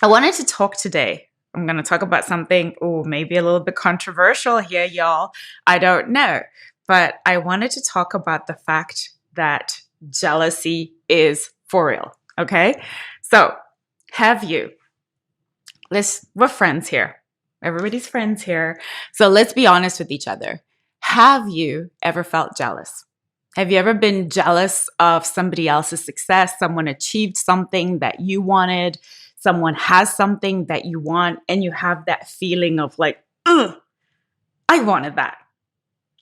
I wanted to talk today. I'm going to talk about something, maybe a little bit controversial here, y'all. I don't know. But I wanted to talk about the fact that jealousy is for real. Okay. So, have you, we're friends here. Everybody's friends here. So, let's be honest with each other. Have you ever felt jealous? Have you ever been jealous of somebody else's success? Someone achieved something that you wanted, someone has something that you want, and you have that feeling of like, ugh, I wanted that.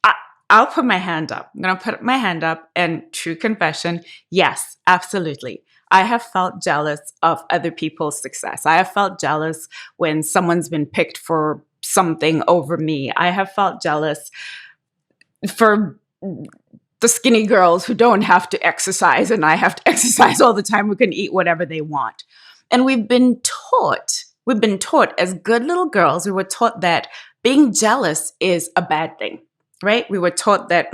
I, I'll put my hand up. I'm going to put my hand up, and true confession, yes, absolutely. I have felt jealous of other people's success. I have felt jealous when someone's been picked for something over me. I have felt jealous for the skinny girls who don't have to exercise and I have to exercise all the time, who can eat whatever they want. And we've been taught as good little girls, we were taught that being jealous is a bad thing, right? We were taught that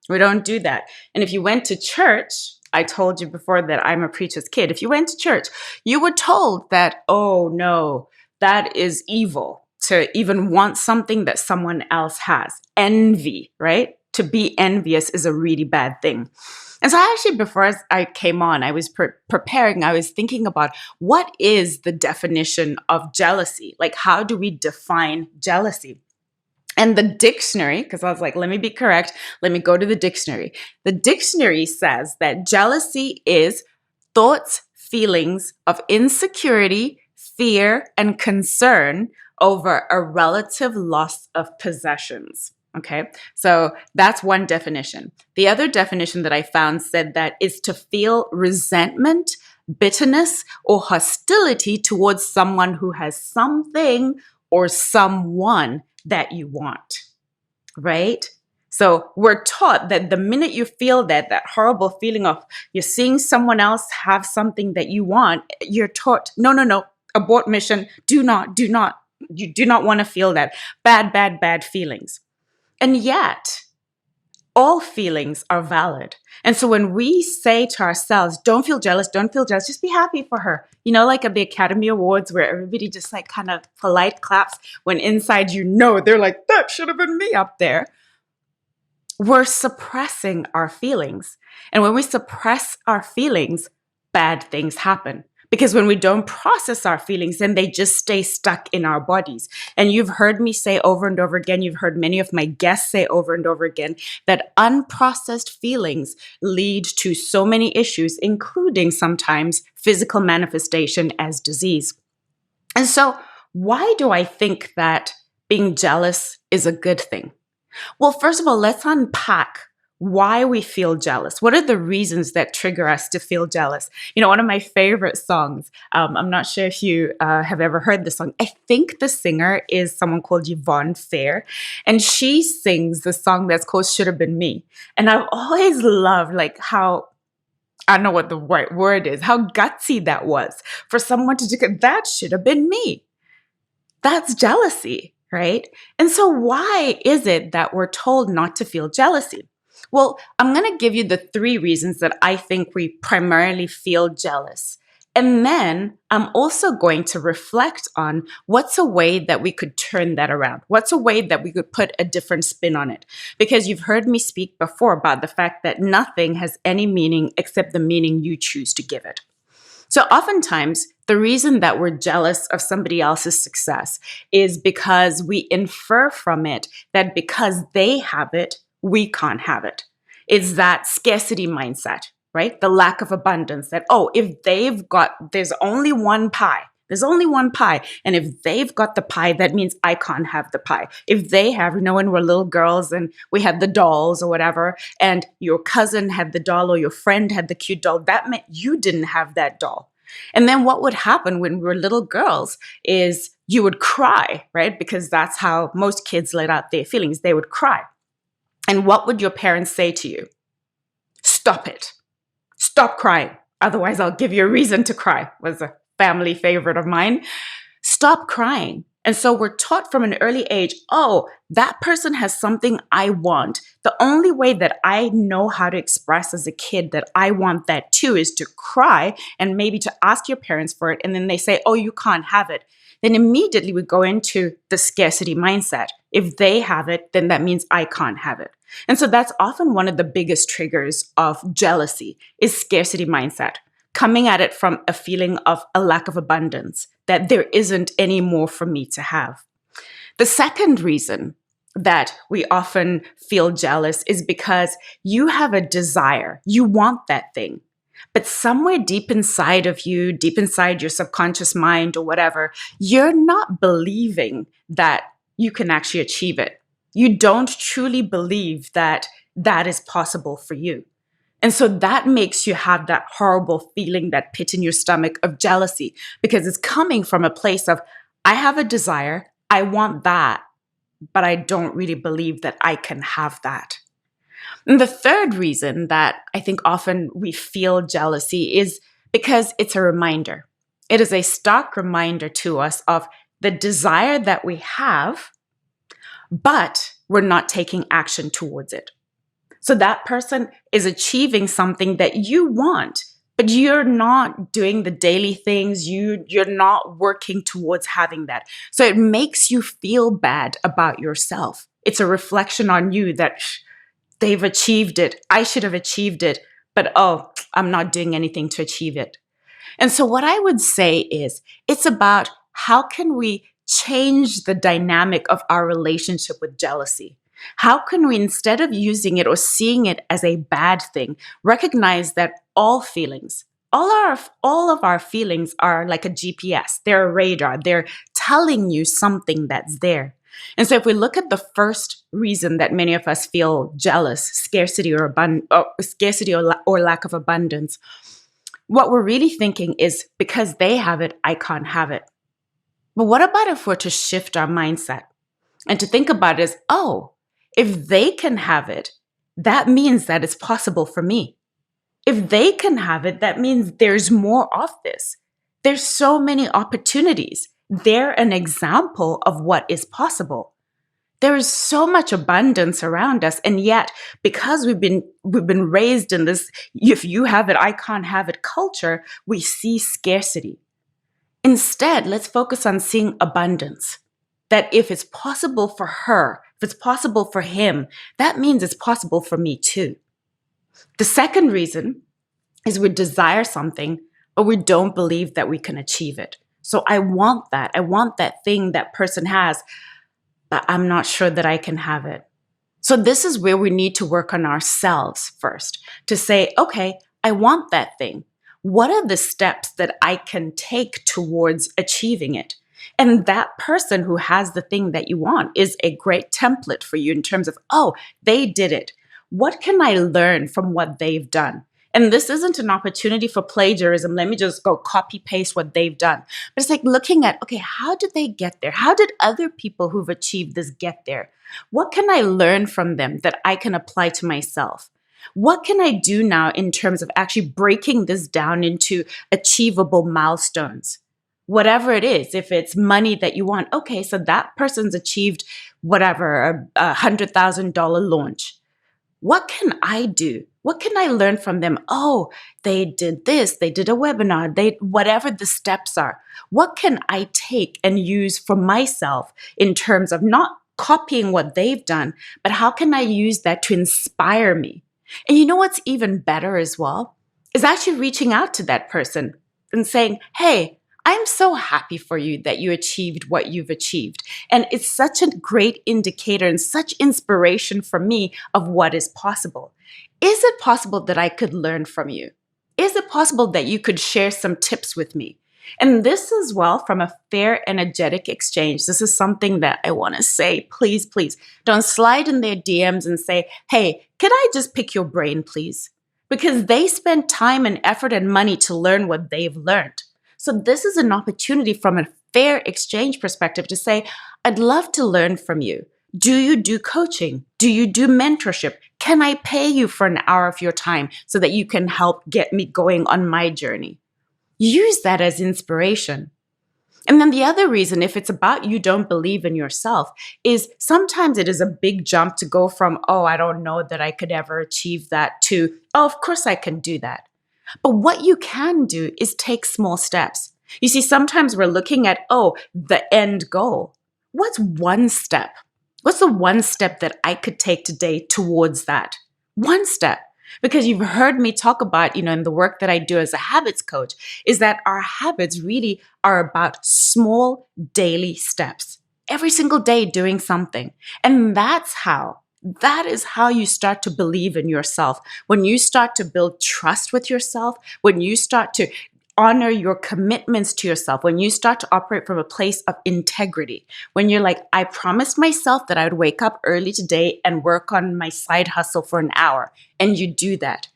we don't do that. And if you went to church, I told you before that I'm a preacher's kid. If you went to church, you were told that, oh no, that is evil to even want something that someone else has. Envy, right? To be envious is a really bad thing. And so actually, before I came on, I was preparing, I was thinking about what is the definition of jealousy? Like, how do we define jealousy? And the dictionary, because I was like, let me be correct, let me go to the dictionary. The dictionary says that jealousy is thoughts, feelings of insecurity, fear, and concern over a relative loss of possessions. Okay, so that's one definition. The other definition that I found said that is to feel resentment, bitterness, or hostility towards someone who has something or someone that you want, right? So we're taught that the minute you feel that horrible feeling of you're seeing someone else have something that you want, you're taught, no, abort mission, do not, you do not want to feel that bad feelings. And yet, all feelings are valid. And so when we say to ourselves, don't feel jealous, just be happy for her. You know, like at the Academy Awards where everybody just like kind of polite claps when inside they're like, that should have been me up there. We're suppressing our feelings. And when we suppress our feelings, bad things happen. Because when we don't process our feelings, then they just stay stuck in our bodies. And you've heard me say over and over again, you've heard many of my guests say over and over again, that unprocessed feelings lead to so many issues, including sometimes physical manifestation as disease. And so why do I think that being jealous is a good thing? Well, first of all, let's unpack why we feel jealous. What are the reasons that trigger us to feel jealous? You know, one of my favorite songs, I'm not sure if you have ever heard the song. I think the singer is someone called Yvonne Fair, and she sings the song that's called Should Have Been Me. And I've always loved like how, I don't know what the right word is, how gutsy that was for someone to do that should have been me. That's jealousy, right? And so why is it that we're told not to feel jealousy? Well, I'm going to give you the 3 reasons that I think we primarily feel jealous. And then I'm also going to reflect on what's a way that we could turn that around. What's a way that we could put a different spin on it? Because you've heard me speak before about the fact that nothing has any meaning except the meaning you choose to give it. So oftentimes, the reason that we're jealous of somebody else's success is because we infer from it that because they have it, we can't have it. It's that scarcity mindset, right? The lack of abundance that, if there's only one pie. There's only one pie. And if they've got the pie, that means I can't have the pie. If they have, when we're little girls and we had the dolls or whatever, and your cousin had the doll or your friend had the cute doll, that meant you didn't have that doll. And then what would happen when we were little girls is you would cry, right? Because that's how most kids let out their feelings. They would cry. And what would your parents say to you? Stop it. Stop crying. Otherwise, I'll give you a reason to cry, was a family favorite of mine. Stop crying. And so we're taught from an early age, oh, that person has something I want. The only way that I know how to express as a kid that I want that too is to cry and maybe to ask your parents for it. And then they say, oh, you can't have it. Then immediately we go into the scarcity mindset. If they have it, then that means I can't have it. And so that's often one of the biggest triggers of jealousy is scarcity mindset, coming at it from a feeling of a lack of abundance, that there isn't any more for me to have. The second reason that we often feel jealous is because you have a desire, you want that thing. But somewhere deep inside of you, deep inside your subconscious mind or whatever, you're not believing that you can actually achieve it. You don't truly believe that that is possible for you. And so that makes you have that horrible feeling, that pit in your stomach of jealousy, because it's coming from a place of, I have a desire, I want that, but I don't really believe that I can have that. And the third reason that I think often we feel jealousy is because it's a reminder. It is a stark reminder to us of the desire that we have, but we're not taking action towards it. So that person is achieving something that you want, but you're not doing the daily things. You're not working towards having that. So it makes you feel bad about yourself. It's a reflection on you that they've achieved it. I should have achieved it, but oh, I'm not doing anything to achieve it. And so what I would say is it's about how can we change the dynamic of our relationship with jealousy? How can we, instead of using it or seeing it as a bad thing, recognize that all feelings, all of our feelings are like a GPS. They're a radar. They're telling you something that's there. And so if we look at the first reason that many of us feel jealous, scarcity or lack of abundance, what we're really thinking is because they have it, I can't have it. But what about if we're to shift our mindset and to think about it as, oh, if they can have it, that means that it's possible for me. If they can have it, that means there's more of this. There's so many opportunities. They're an example of what is possible. There is so much abundance around us. And yet, because we've been raised in this, if you have it, I can't have it culture, we see scarcity. Instead, let's focus on seeing abundance. That if it's possible for her, if it's possible for him, that means it's possible for me too. The second reason is we desire something, but we don't believe that we can achieve it. So I want that. I want that thing that person has, but I'm not sure that I can have it. So this is where we need to work on ourselves first to say, okay, I want that thing. What are the steps that I can take towards achieving it? And that person who has the thing that you want is a great template for you in terms of, oh, they did it. What can I learn from what they've done? And this isn't an opportunity for plagiarism. Let me just go copy paste what they've done. But it's like looking at, okay, how did they get there? How did other people who've achieved this get there? What can I learn from them that I can apply to myself? What can I do now in terms of actually breaking this down into achievable milestones? Whatever it is, if it's money that you want, okay, so that person's achieved whatever, a $100,000 launch. What can I do? What can I learn from them? Oh, they did this, they did a webinar, whatever the steps are. What can I take and use for myself in terms of not copying what they've done, but how can I use that to inspire me? And you know what's even better as well? Is actually reaching out to that person and saying, hey, I'm so happy for you that you achieved what you've achieved. And it's such a great indicator and such inspiration for me of what is possible. Is it possible that I could learn from you? Is it possible that you could share some tips with me? And this as well, from a fair, energetic exchange, this is something that I want to say, please, please, don't slide in their DMs and say, hey, can I just pick your brain, please? Because they spend time and effort and money to learn what they've learned. So this is an opportunity from a fair exchange perspective to say, I'd love to learn from you. Do you do coaching? Do you do mentorship? Can I pay you for an hour of your time so that you can help get me going on my journey? Use that as inspiration. And then the other reason, if it's about you don't believe in yourself, is sometimes it is a big jump to go from, oh, I don't know that I could ever achieve that, to, oh, of course I can do that. But what you can do is take small steps. You see, sometimes we're looking at, oh, the end goal. What's one step? What's the one step that I could take today towards that? One step. Because you've heard me talk about, in the work that I do as a habits coach, is that our habits really are about small daily steps. Every single day doing something. And that is how you start to believe in yourself. When you start to build trust with yourself, when you start to honor your commitments to yourself, when you start to operate from a place of integrity, when you're like, I promised myself that I would wake up early today and work on my side hustle for an hour, and you do that.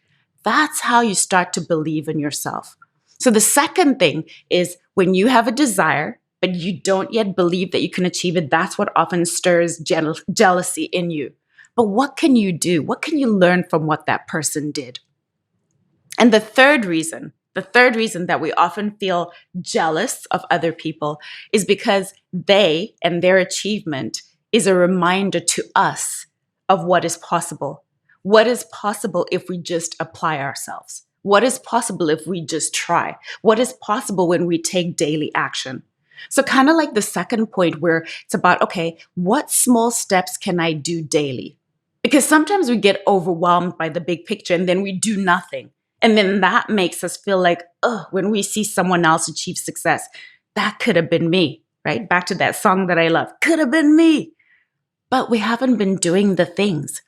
That's how you start to believe in yourself. So the second thing is when you have a desire, but you don't yet believe that you can achieve it, that's what often stirs jealousy in you. But what can you do? What can you learn from what that person did? And the third reason that we often feel jealous of other people is because they and their achievement is a reminder to us of what is possible. What is possible if we just apply ourselves? What is possible if we just try? What is possible when we take daily action? So kind of like the second point where it's about, okay, what small steps can I do daily? Because sometimes we get overwhelmed by the big picture and then we do nothing. And then that makes us feel like, oh, when we see someone else achieve success, that could have been me, right? Back to that song that I love, could have been me. But we haven't been doing the things.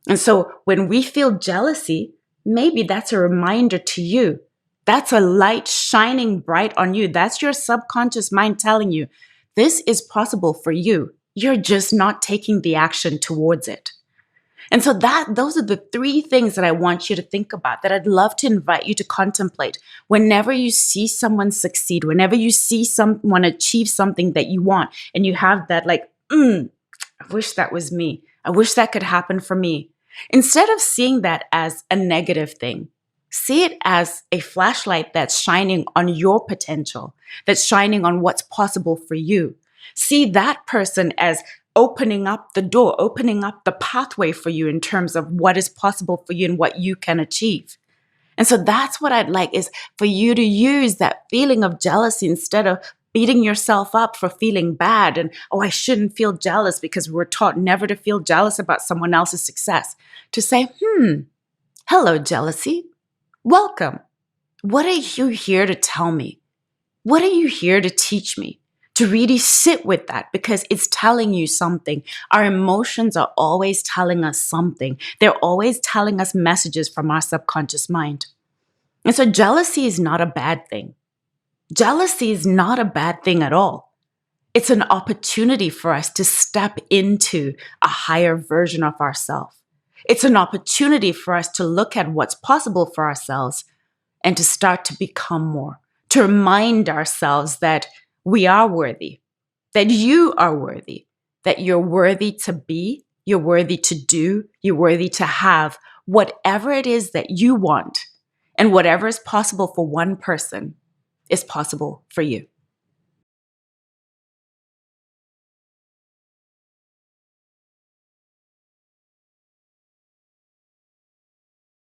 And so when we feel jealousy, maybe that's a reminder to you. That's a light shining bright on you. That's your subconscious mind telling you, this is possible for you. You're just not taking the action towards it. And so those are the three things that I want you to think about, that I'd love to invite you to contemplate whenever you see someone succeed, whenever you see someone achieve something that you want, and you have that like, I wish that was me. I wish that could happen for me. Instead of seeing that as a negative thing, see it as a flashlight that's shining on your potential, that's shining on what's possible for you. See that person as opening up the door, opening up the pathway for you in terms of what is possible for you and what you can achieve. And so that's what I'd like, is for you to use that feeling of jealousy instead of beating yourself up for feeling bad and, oh, I shouldn't feel jealous because we're taught never to feel jealous about someone else's success. To say, hello, jealousy. Welcome. What are you here to tell me? What are you here to teach me? To really sit with that, because it's telling you something. Our emotions are always telling us something. They're always telling us messages from our subconscious mind. And so jealousy is not a bad thing. Jealousy is not a bad thing at all. It's an opportunity for us to step into a higher version of ourselves. It's an opportunity for us to look at what's possible for ourselves and to start to become more, to remind ourselves that we are worthy, that you are worthy, that you're worthy to be, you're worthy to do, you're worthy to have whatever it is that you want. And whatever is possible for one person is possible for you.